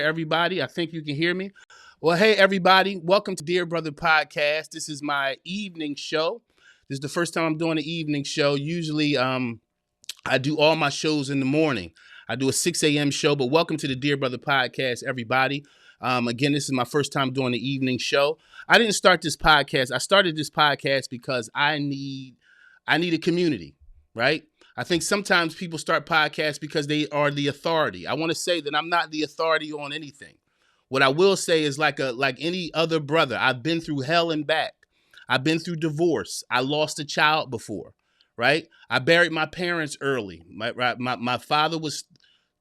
everybody. I think you can hear me. Well, hey, everybody. Welcome to Dear Brother Podcast. This is my evening show. This is the first time I'm doing an evening show. Usually, I do all my shows in the morning. I do a 6 a.m. show, but welcome to the Dear Brother Podcast, everybody. Again, this is my first time doing the evening show. I didn't start this podcast. I started this podcast because I need a community, right? I think sometimes people start podcasts because they are the authority. I want to say that I'm not the authority on anything. What I will say is like any other brother, I've been through hell and back. I've been through divorce. I lost a child before, right? I buried my parents early. My father was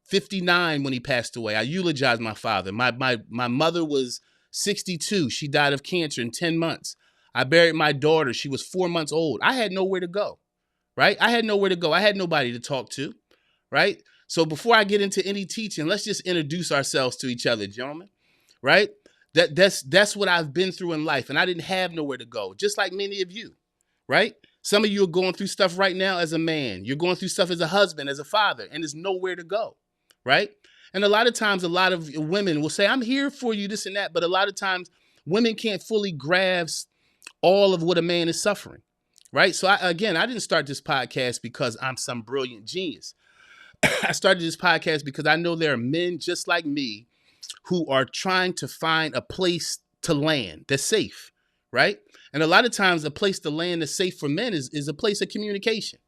59 when he passed away. I eulogized my father. My mother was 62. She died of cancer in 10 months. I buried my daughter. She was 4 months old. I had nowhere to go. Right? I had nowhere to go. I had nobody to talk to, right? So before I get into any teaching, let's just introduce ourselves to each other, gentlemen, right? That's what I've been through in life, and I didn't have nowhere to go, just like many of you, right? Some of you are going through stuff right now as a man. You're going through stuff as a husband, as a father, and there's nowhere to go, right? And a lot of times, a lot of women will say, I'm here for you, this and that, but a lot of times, women can't fully grasp all of what a man is suffering. Right. So I didn't start this podcast because I'm some brilliant genius. I started this podcast because I know there are men just like me who are trying to find a place to land that's safe. Right. And a lot of times a place to land that's safe for men is a place of communication.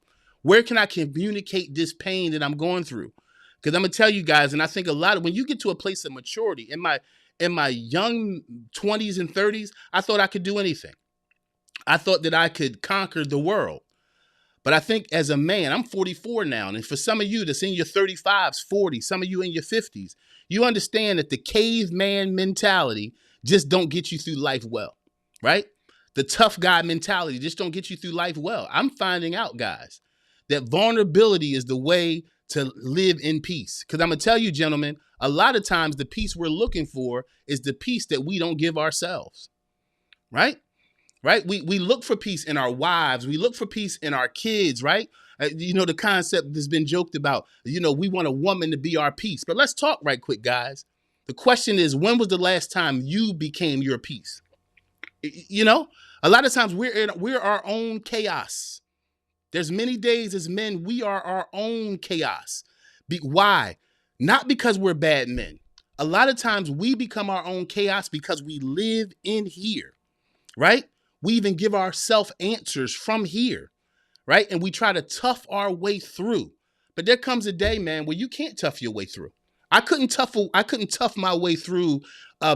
Where can I communicate this pain that I'm going through? Because I'm going to tell you guys, and I think when you get to a place of maturity, in my young 20s and 30s, I thought I could do anything. I thought that I could conquer the world. But I think as a man, I'm 44 now. And for some of you that's in your 35s, 40s, some of you in your 50s, you understand that the caveman mentality just don't get you through life well, right? The tough guy mentality just don't get you through life well. I'm finding out, guys, that vulnerability is the way to live in peace. Because I'm going to tell you, gentlemen, a lot of times the peace we're looking for is the peace that we don't give ourselves, right? Right? We look for peace in our wives. We look for peace in our kids, right? The concept that's been joked about, we want a woman to be our peace. But let's talk right quick, guys. The question is, when was the last time you became your peace? A lot of times we're our own chaos. There's many days as men, we are our own chaos. Why? Not because we're bad men. A lot of times we become our own chaos because we live in here, right? We even give ourselves answers from here, right? And we try to tough our way through. But there comes a day, man, where you can't tough your way through. I couldn't tough my way through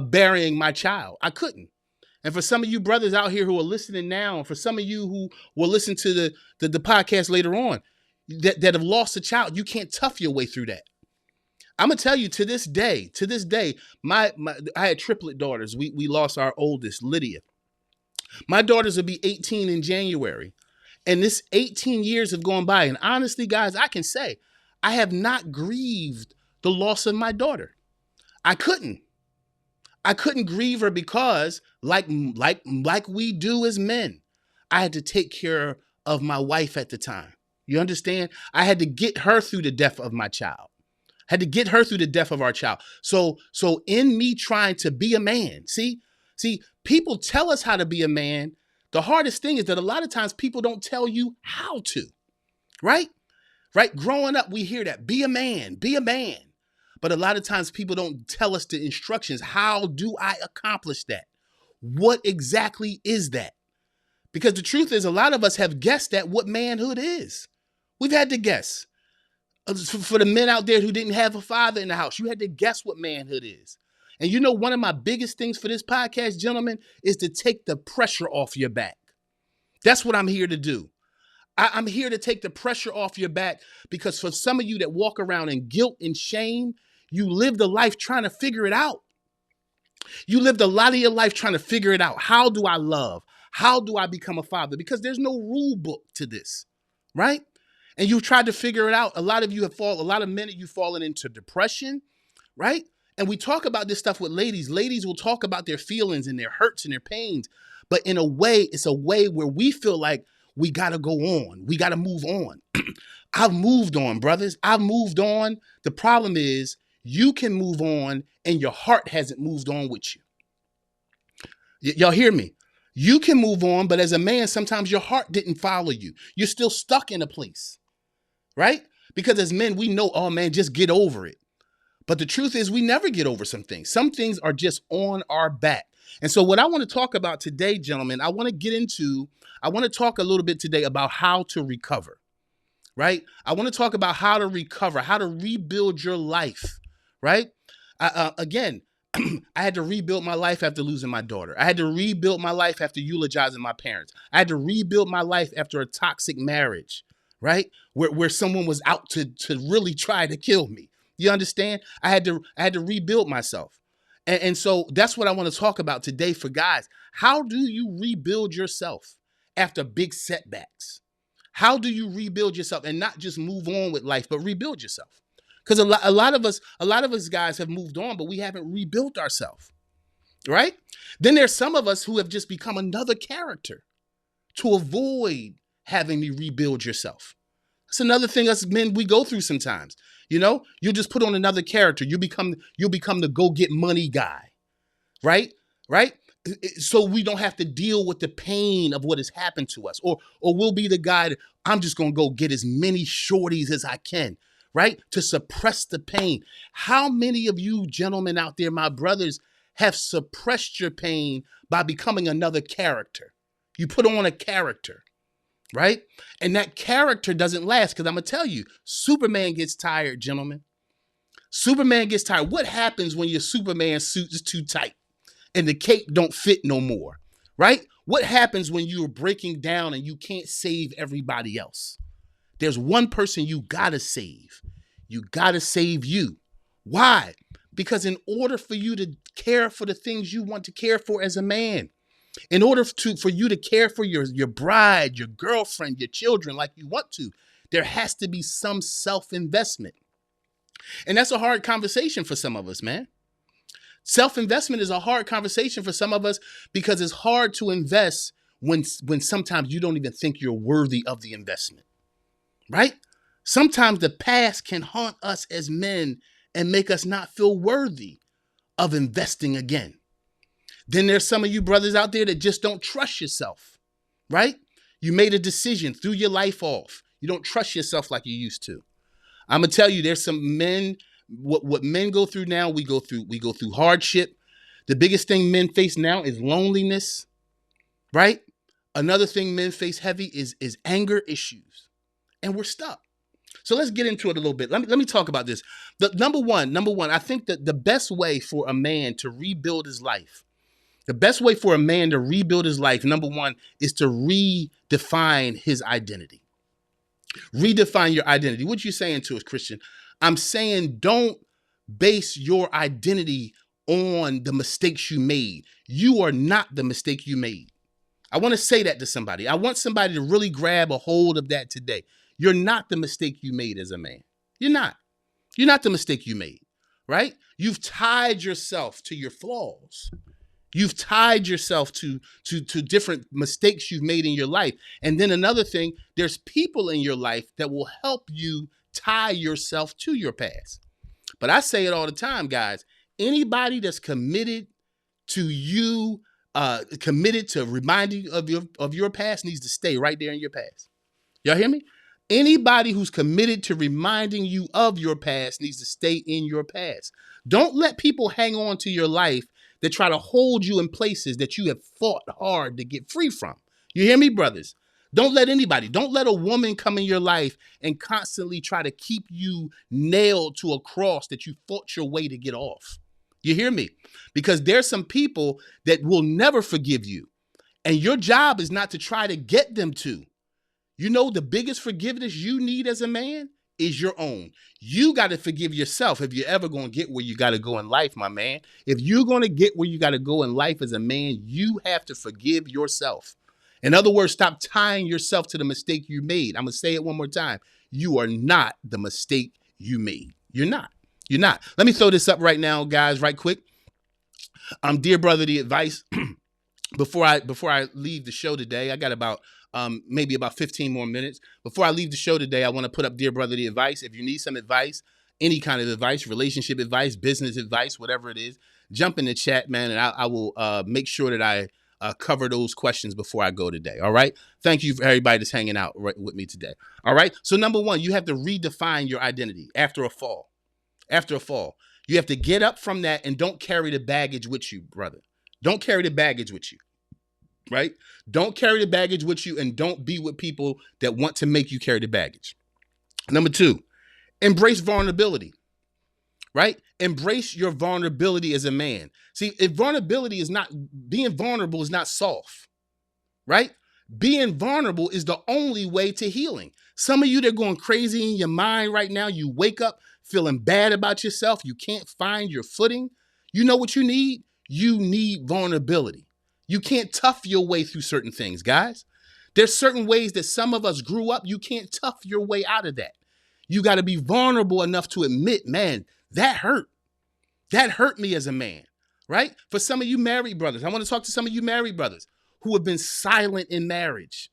burying my child. I couldn't. And for some of you brothers out here who are listening now, and for some of you who will listen to the podcast later on, that have lost a child, you can't tough your way through that. I'm gonna tell you, to this day, I had triplet daughters. We lost our oldest, Lydia. My daughters will be 18 in January. And this 18 years have gone by. And honestly, guys, I can say I have not grieved the loss of my daughter. I couldn't grieve her because like we do as men, I had to take care of my wife at the time. You understand? I had to get her through the death of my child. Had to get her through the death of our child. So in me trying to be a man, see, people tell us how to be a man. The hardest thing is that a lot of times people don't tell you how to, right? Right? Growing up, we hear that, be a man, be a man. But a lot of times people don't tell us the instructions. How do I accomplish that? What exactly is that? Because the truth is, a lot of us have guessed at what manhood is. We've had to guess. For the men out there who didn't have a father in the house, you had to guess what manhood is. And one of my biggest things for this podcast, gentlemen, is to take the pressure off your back. That's what I'm here to do. I'm here to take the pressure off your back because for some of you that walk around in guilt and shame, you lived a life trying to figure it out. You lived a lot of your life trying to figure it out. How do I love? How do I become a father? Because there's no rule book to this, right? And you've tried to figure it out. A lot of men of you fallen into depression, right? And we talk about this stuff with ladies. Ladies will talk about their feelings and their hurts and their pains. But in a way, it's a way where we feel like we got to go on. We got to move on. I've moved on, brothers. I've moved on. The problem is you can move on and your heart hasn't moved on with you. Y'all hear me? You can move on, but as a man, sometimes your heart didn't follow you. You're still stuck in a place, right? Because as men, we know, oh man, just get over it. But the truth is, we never get over some things. Some things are just on our back. And so, what I want to talk about today, gentlemen, I want to talk a little bit today about how to recover, right? I want to talk about how to recover, how to rebuild your life, right? Again, I had to rebuild my life after losing my daughter. I had to rebuild my life after eulogizing my parents. I had to rebuild my life after a toxic marriage, right? Where someone was out to really try to kill me. You understand? I had to rebuild myself. And so that's what I want to talk about today for guys. How do you rebuild yourself after big setbacks? How do you rebuild yourself and not just move on with life, but rebuild yourself? Because a lot of us guys have moved on, but we haven't rebuilt ourselves, right? Then there's some of us who have just become another character to avoid having to rebuild yourself. That's another thing us men we go through sometimes. You know, you just put on another character. You become the go get money guy, right? Right? So we don't have to deal with the pain of what has happened to us, or we'll be the guy that I'm just gonna go get as many shorties as I can, right? To suppress the pain. How many of you gentlemen out there, my brothers, have suppressed your pain by becoming another character? You put on a character, right? And that character doesn't last, because I'm gonna tell you, Superman gets tired, gentlemen. Superman gets tired. What happens when your Superman suit is too tight and the cape don't fit no more, right? What happens when you're breaking down and you can't save everybody else? There's one person you gotta save. You gotta save you. Why? Because in order for you to care for the things you want to care for as a man, in order for you to care for your bride, your girlfriend, your children like you want to, there has to be some self-investment. And that's a hard conversation for some of us, man. Self-investment is a hard conversation for some of us because it's hard to invest when sometimes you don't even think you're worthy of the investment, right? Sometimes the past can haunt us as men and make us not feel worthy of investing again. Then there's some of you brothers out there that just don't trust yourself, right? You made a decision, threw your life off. You don't trust yourself like you used to. I'm gonna tell you, there's some men, what men go through now, we go through hardship. The biggest thing men face now is loneliness, right? Another thing men face heavy is anger issues. And we're stuck. So let's get into it a little bit. Let me talk about this. The number one, I think that the best way for a man to rebuild his life, number one, is to redefine his identity. Redefine your identity. What you saying to us, Christian? I'm saying don't base your identity on the mistakes you made. You are not the mistake you made. I want to say that to somebody. I want somebody to really grab a hold of that today. You're not the mistake you made as a man. You're not. You're not the mistake you made, right? You've tied yourself to your flaws. You've tied yourself to different mistakes you've made in your life. And then another thing, there's people in your life that will help you tie yourself to your past. But I say it all the time, guys. Anybody that's committed to you, committed to reminding you of your past needs to stay right there in your past. Y'all hear me? Anybody who's committed to reminding you of your past needs to stay in your past. Don't let people hang on to your life that try to hold you in places that you have fought hard to get free from. You hear me, brothers? Don't let a woman come in your life and constantly try to keep you nailed to a cross that you fought your way to get off. You hear me? Because there's some people that will never forgive you. And your job is not to try to get them to. You know, the biggest forgiveness you need as a man is your own. You got to forgive yourself if you're ever going to get where you got to go in life, my man. If you're going to get where you got to go in life as a man, you have to forgive yourself. In other words, stop tying yourself to the mistake you made. I'm going to say it one more time. You are not the mistake you made. You're not. You're not. Let me throw this up right now, guys, right quick. Dear brother, the advice before I leave the show today, I got about maybe about 15 more minutes. Before I leave the show today, I want to put up Dear Brother, the advice. If you need some advice any kind of advice, relationship advice, business advice, whatever it is, jump in the chat, man, and I will make sure that I cover those questions before I go today. All right. Thank you for everybody that's hanging out with me today. All right. So number one, you have to redefine your identity after a fall. After a fall, you have to get up from that and don't carry the baggage with you, brother. Don't carry the baggage with you. Right? Don't carry the baggage with you, and don't be with people that want to make you carry the baggage. Number two, embrace vulnerability. Right? Embrace your vulnerability as a man. See, if vulnerability is not, being vulnerable is not soft. Right? Being vulnerable is the only way to healing. Some of you that are going crazy in your mind right now, you wake up feeling bad about yourself. You can't find your footing. You know what you need? You need vulnerability. You can't tough your way through certain things, guys. There's certain ways that some of us grew up. You can't tough your way out of that. You got to be vulnerable enough to admit, man, that hurt. That hurt me as a man, right? For some of you married brothers, I want to talk to some of you married brothers who have been silent in marriage.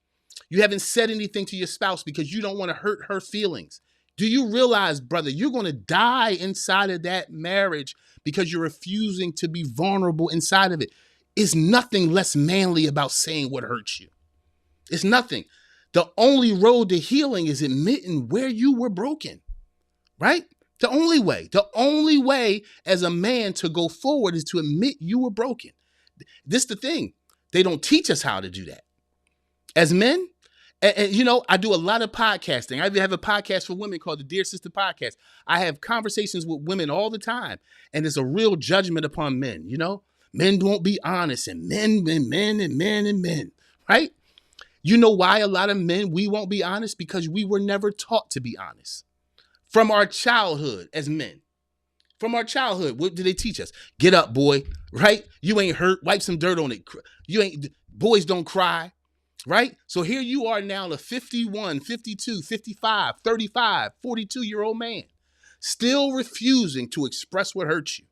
You haven't said anything to your spouse because you don't want to hurt her feelings. Do you realize, brother, you're going to die inside of that marriage because you're refusing to be vulnerable inside of it? It's nothing less manly about saying what hurts you. It's nothing. The only road to healing is admitting where you were broken, right? The only way as a man to go forward is to admit you were broken. This is the thing. They don't teach us how to do that. As men, and you know, I do a lot of podcasting. I even have a podcast for women called the Dear Sister Podcast. I have conversations with women all the time, and it's a real judgment upon men, you know? Men won't be honest, and men, right? You know why a lot of men, we won't be honest? Because we were never taught to be honest. From our childhood as men. From our childhood, what did they teach us? Get up, boy, right? You ain't hurt. Wipe some dirt on it. Boys don't cry, right? So here you are now, a 51, 52, 55, 35, 42-year-old man, still refusing to express what hurts you.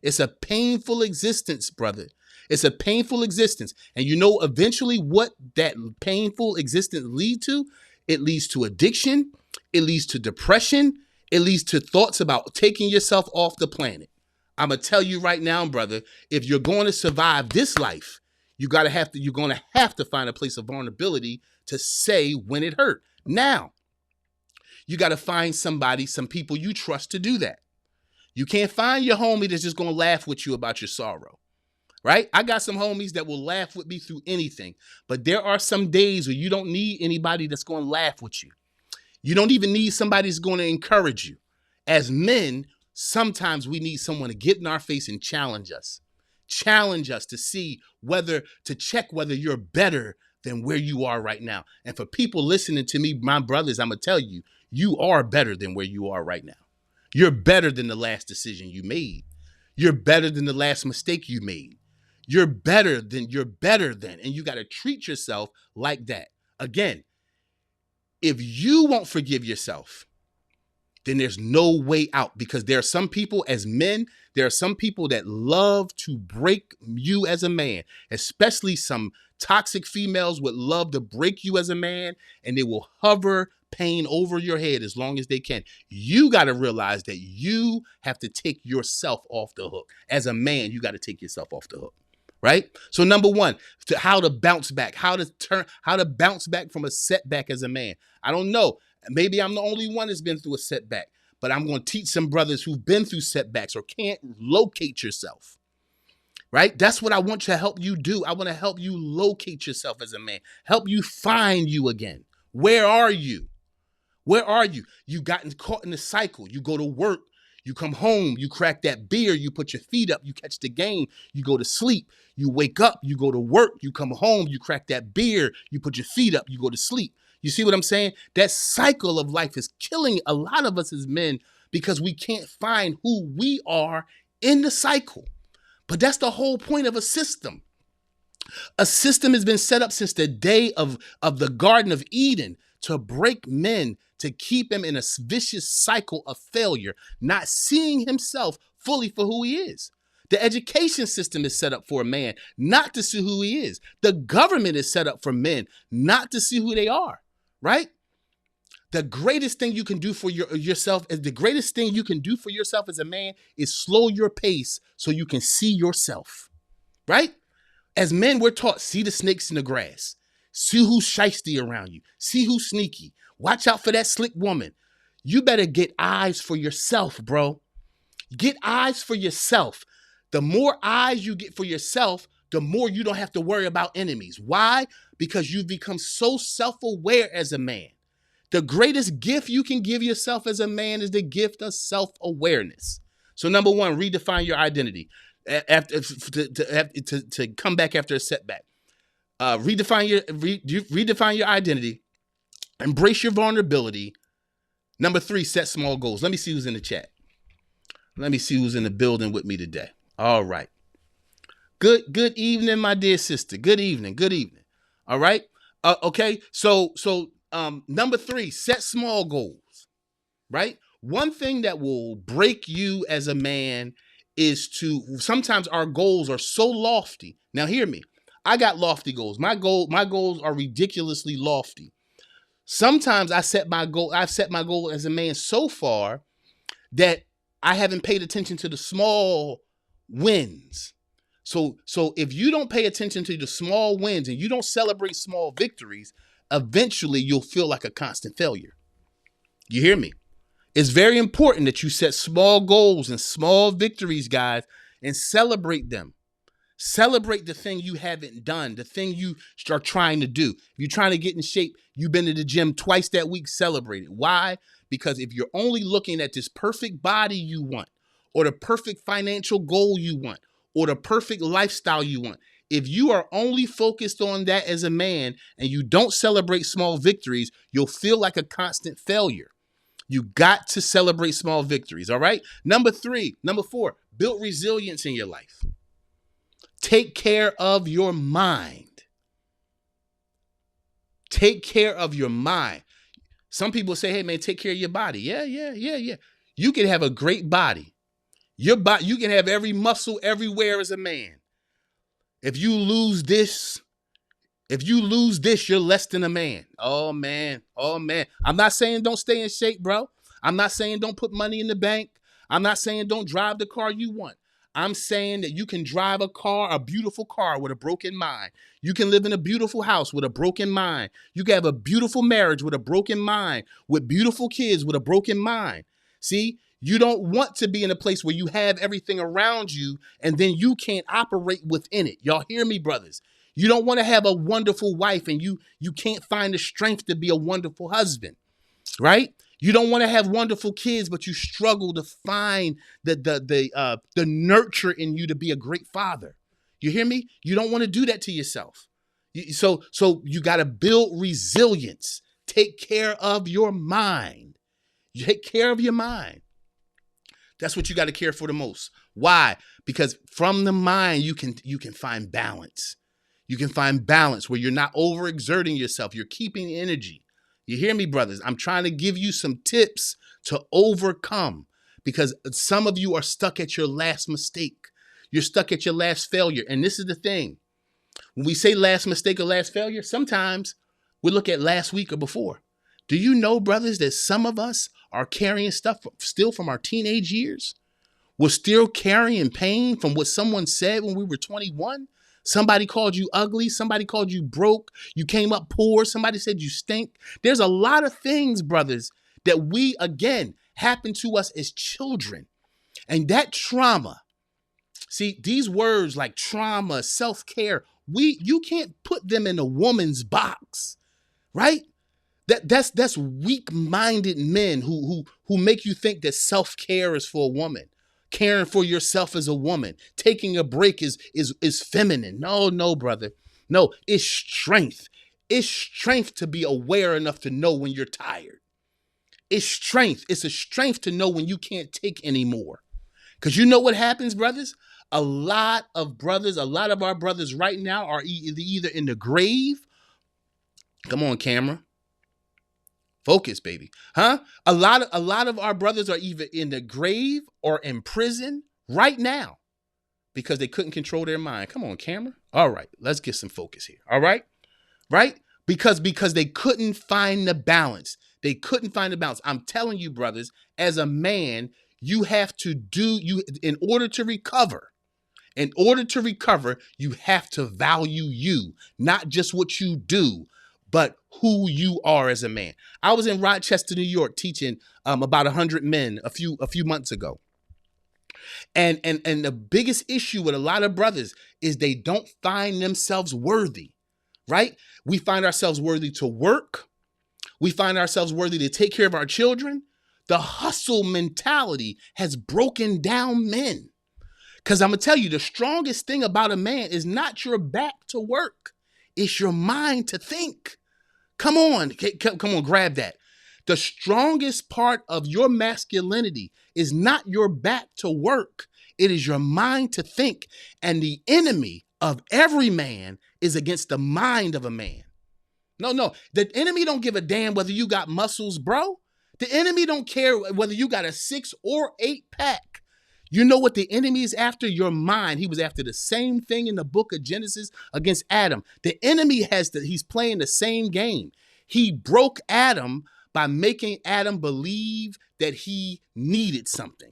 It's a painful existence, brother. It's a painful existence. And you know eventually what that painful existence leads to? It leads to addiction. It leads to depression. It leads to thoughts about taking yourself off the planet. I'm going to tell you right now, brother, if you're going to survive this life, you're going to have to find a place of vulnerability to say when it hurt. Now, you got to find some people you trust to do that. You can't find your homie that's just going to laugh with you about your sorrow, right? I got some homies that will laugh with me through anything, but there are some days where you don't need anybody that's going to laugh with you. You don't even need somebody that's going to encourage you. As men, sometimes we need someone to get in our face and challenge us to see to check whether you're better than where you are right now. And for people listening to me, my brothers, I'm going to tell you, you are better than where you are right now. You're better than the last decision you made. You're better than the last mistake you made. You're better than, and you got to treat yourself like that. Again, if you won't forgive yourself, then there's no way out, because there are some people as men, there are some people that love to break you as a man, especially some toxic females would love to break you as a man, and they will hover pain over your head as long as they can. You got to realize that you have to take yourself off the hook. As a man, you got to take yourself off the hook, right? So number one, how to bounce back, how to bounce back from a setback as a man. I don't know. Maybe I'm the only one that's been through a setback, but I'm going to teach some brothers who've been through setbacks or can't locate yourself, right? That's what I want to help you do. I want to help you locate yourself as a man, help you find you again. Where are you? Where are you? You've gotten caught in the cycle. You go to work, you come home, you crack that beer, you put your feet up, you catch the game, you go to sleep, you wake up, you go to work, you come home, you crack that beer, you put your feet up, you go to sleep. You see what I'm saying? That cycle of life is killing a lot of us as men because we can't find who we are in the cycle. But that's the whole point of a system. A system has been set up since the day of the Garden of Eden to break men, to keep him in a vicious cycle of failure, not seeing himself fully for who he is. The education system is set up for a man not to see who he is. The government is set up for men not to see who they are, right? The greatest thing you can do for yourself is the greatest thing you can do for yourself as a man is slow your pace so you can see yourself, right? As men, we're taught, see the snakes in the grass, see who's shiesty around you, see who's sneaky, watch out for that slick woman. You better get eyes for yourself, bro. Get eyes for yourself. The more eyes you get for yourself, the more you don't have to worry about enemies. Why? Because you've become so self-aware as a man. The greatest gift you can give yourself as a man is the gift of self-awareness. So number one, redefine your identity. To come back after a setback. Redefine your identity. Embrace your vulnerability. Number three, set small goals. Let me see who's in the chat. Let me see who's in the building with me today. All right. Good evening, my dear sister. Good evening. All right. Okay. So number three, set small goals, right? One thing that will break you as a man is sometimes our goals are so lofty. Now hear me. I got lofty goals. My goals are ridiculously lofty. Sometimes I've set my goal as a man so far that I haven't paid attention to the small wins. So if you don't pay attention to the small wins and you don't celebrate small victories, eventually you'll feel like a constant failure. You hear me? It's very important that you set small goals and small victories, guys, and celebrate them. Celebrate the thing you haven't done, the thing you are trying to do. If you're trying to get in shape, you've been to the gym twice that week, celebrate it. Why? Because if you're only looking at this perfect body you want, or the perfect financial goal you want, or the perfect lifestyle you want, if you are only focused on that as a man and you don't celebrate small victories, you'll feel like a constant failure. You got to celebrate small victories, all right? Number four, build resilience in your life. Take care of your mind. Take care of your mind. Some people say, hey, man, take care of your body. Yeah. You can have a great body. Your body, you can have every muscle everywhere as a man. If you lose this, you're less than a man. Oh, man. I'm not saying don't stay in shape, bro. I'm not saying don't put money in the bank. I'm not saying don't drive the car you want. I'm saying that you can drive a beautiful car with a broken mind. You can live in a beautiful house with a broken mind. You can have a beautiful marriage with a broken mind, with beautiful kids with a broken mind. See, you don't want to be in a place where you have everything around you and then you can't operate within it. Y'all hear me, brothers? You don't want to have a wonderful wife and you can't find the strength to be a wonderful husband, right? You don't want to have wonderful kids, but you struggle to find the nurture in you to be a great father. You hear me? You don't want to do that to yourself. So you got to build resilience. Take care of your mind. Take care of your mind. That's what you got to care for the most. Why? Because from the mind, you can find balance. You can find balance where you're not overexerting yourself. You're keeping energy. You hear me, brothers? I'm trying to give you some tips to overcome because some of you are stuck at your last mistake. You're stuck at your last failure. And this is the thing. When we say last mistake or last failure, sometimes we look at last week or before. Do you know, brothers, that some of us are carrying stuff still from our teenage years? We're still carrying pain from what someone said when we were 21. Somebody called you ugly. Somebody called you broke. You came up poor. Somebody said you stink. There's a lot of things, brothers, that we, again, happen to us as children. And that trauma, see, these words like trauma, self-care, you can't put them in a woman's box, right? That's weak-minded men who make you think that self-care is for a woman. Caring for yourself as a woman, taking a break is feminine. No, brother. No, it's strength. It's strength to be aware enough to know when you're tired. It's strength. It's a strength to know when you can't take anymore. Because you know what happens, brothers? A lot of our brothers right now are either in the grave. Come on, camera. Focus, baby. Huh? A lot of our brothers are either in the grave or in prison right now because they couldn't control their mind. Come on, camera. All right, let's get some focus here. All right? Right? Because they couldn't find the balance. They couldn't find a balance. I'm telling you, brothers, as a man, you have to in order to recover. In order to recover, you have to value you, not just what you do, but who you are as a man. I was in Rochester, New York, teaching about 100 men a few months ago. And the biggest issue with a lot of brothers is they don't find themselves worthy, right? We find ourselves worthy to work. We find ourselves worthy to take care of our children. The hustle mentality has broken down men. Because I'm going to tell you, the strongest thing about a man is not your back to work. It's your mind to think. Come on, grab that. The strongest part of your masculinity is not your back to work. It is your mind to think. And the enemy of every man is against the mind of a man. No. The enemy don't give a damn whether you got muscles, bro. The enemy don't care whether you got a 6 or 8 pack. You know what the enemy is after? Your mind. He was after the same thing in the book of Genesis against Adam. The enemy he's playing the same game. He broke Adam by making Adam believe that he needed something.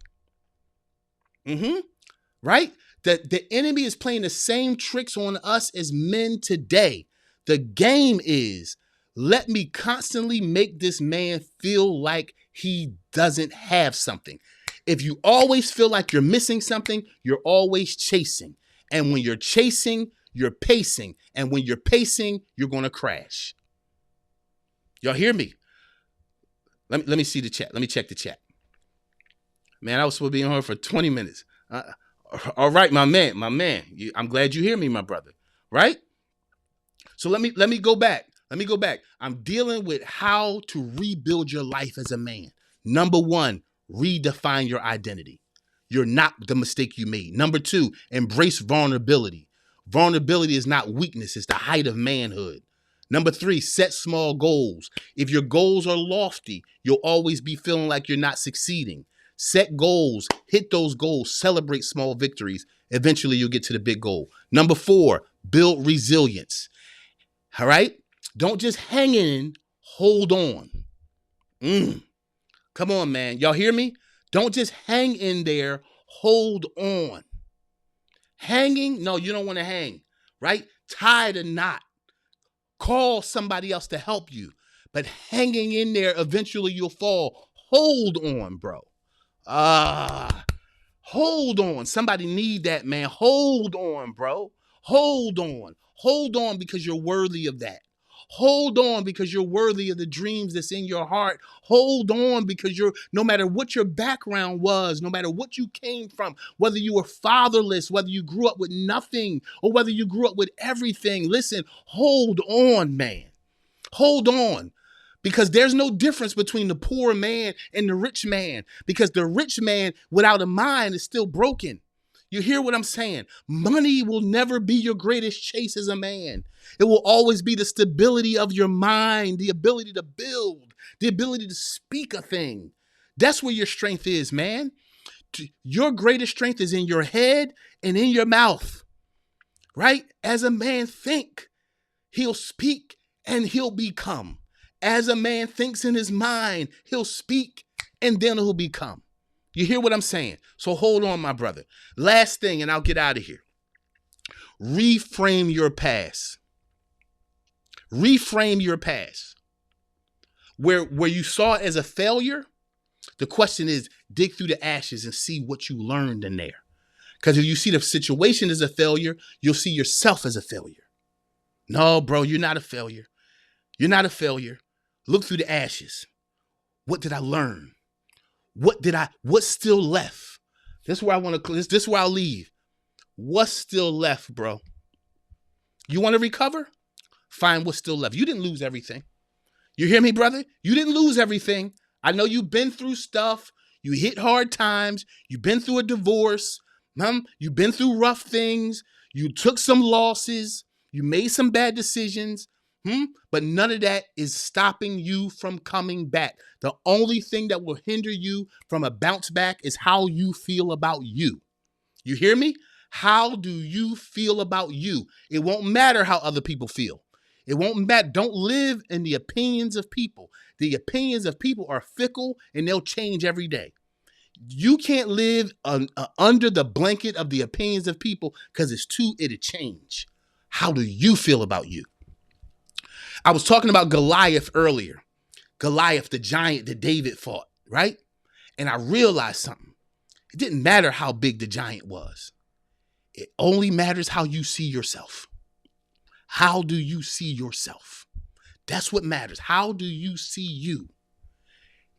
Right? The enemy is playing the same tricks on us as men today. The game is, let me constantly make this man feel like he doesn't have something. If you always feel like you're missing something, you're always chasing. And when you're chasing, you're pacing. And when you're pacing, you're going to crash. Y'all hear me? Let me see the chat. Let me check the chat. Man, I was supposed to be on here for 20 minutes. All right, my man. I'm glad you hear me, my brother. Right? So let me go back. I'm dealing with how to rebuild your life as a man. Number 1, redefine your identity. You're not the mistake you made. Number 2, embrace vulnerability. Vulnerability is not weakness. It's the height of manhood. Number 3, set small goals. If your goals are lofty, you'll always be feeling like you're not succeeding. Set goals, hit those goals, celebrate small victories. Eventually, you'll get to the big goal. Number 4, build resilience. All right? Don't just hang in, hold on. Come on, man. Y'all hear me? Don't just hang in there, hold on. Hanging? No, you don't want to hang, right? Tie the knot. Call somebody else to help you. But hanging in there, eventually you'll fall. Hold on, bro. Hold on. Somebody need that, man. Hold on, bro. Hold on. Hold on because you're worthy of that. Hold on because you're worthy of the dreams that's in your heart. Hold on because no matter what your background was, no matter what you came from, whether you were fatherless, whether you grew up with nothing, or whether you grew up with everything, listen, hold on, man. Hold on. Because there's no difference between the poor man and the rich man. Because the rich man without a mind is still broken. You hear what I'm saying? Money will never be your greatest chase as a man. It will always be the stability of your mind, the ability to build, the ability to speak a thing. That's where your strength is, man. Your greatest strength is in your head and in your mouth, right? As a man think, he'll speak and he'll become. As a man thinks in his mind, he'll speak and then he'll become. You hear what I'm saying? So hold on, my brother. Last thing, and I'll get out of here. Reframe your past. Reframe your past. Where you saw it as a failure, the question is, dig through the ashes and see what you learned in there. Because if you see the situation as a failure, you'll see yourself as a failure. No, bro, you're not a failure. You're not a failure. Look through the ashes. What did I learn? What's still left? This is where I want to, this is where I'll leave. What's still left, bro? You want to recover? Find what's still left. You didn't lose everything. You hear me, brother? You didn't lose everything. I know you've been through stuff. You hit hard times. You've been through a divorce. You've been through rough things. You took some losses. You made some bad decisions. But none of that is stopping you from coming back. The only thing that will hinder you from a bounce back is how you feel about you. You hear me? How do you feel about you? It won't matter how other people feel. It won't matter. Don't live in the opinions of people. The opinions of people are fickle and they'll change every day. You can't live under the blanket of the opinions of people because it'll change. How do you feel about you? I was talking about Goliath earlier. Goliath, the giant that David fought, right? And I realized something. It didn't matter how big the giant was. It only matters how you see yourself. How do you see yourself? That's what matters. How do you see you?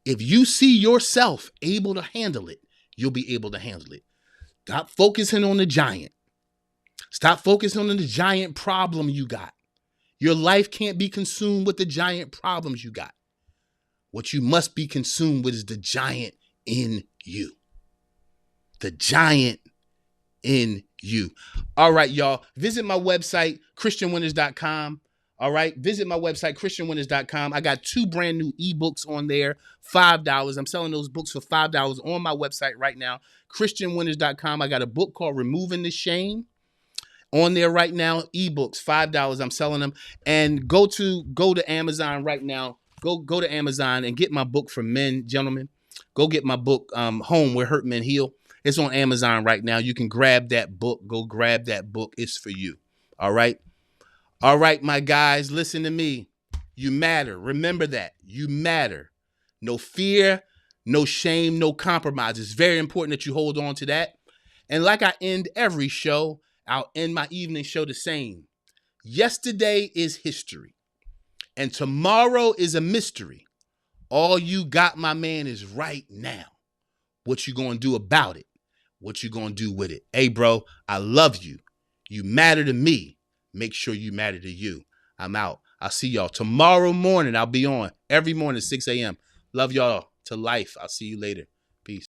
If you see yourself able to handle it, you'll be able to handle it. Stop focusing on the giant. Stop focusing on the giant problem you got. Your life can't be consumed with the giant problems you got. What you must be consumed with is the giant in you. The giant in you. All right, y'all. Visit my website, christianwinners.com. All right. Visit my website, christianwinners.com. I got 2 brand new ebooks on there, $5. I'm selling those books for $5 on my website right now, christianwinners.com. I got a book called Removing the Shame on there right now. Ebooks, $5. I'm selling them. And go to Amazon right now. Go to Amazon and get my book for men, gentlemen. Go get my book, Home Where Hurt Men Heal. It's on Amazon right now. You can grab that book. Go grab that book. It's for you. All right. All right, my guys, listen to me. You matter. Remember that. You matter. No fear, no shame, no compromise. It's very important that you hold on to that. And like I end every show, I'll end my evening show the same. Yesterday is history, and tomorrow is a mystery. All you got, my man, is right now. What you gonna do about it? What you gonna do with it? Hey, bro, I love you. You matter to me. Make sure you matter to you. I'm out. I'll see y'all tomorrow morning. I'll be on every morning, 6 a.m. Love y'all to life. I'll see you later. Peace.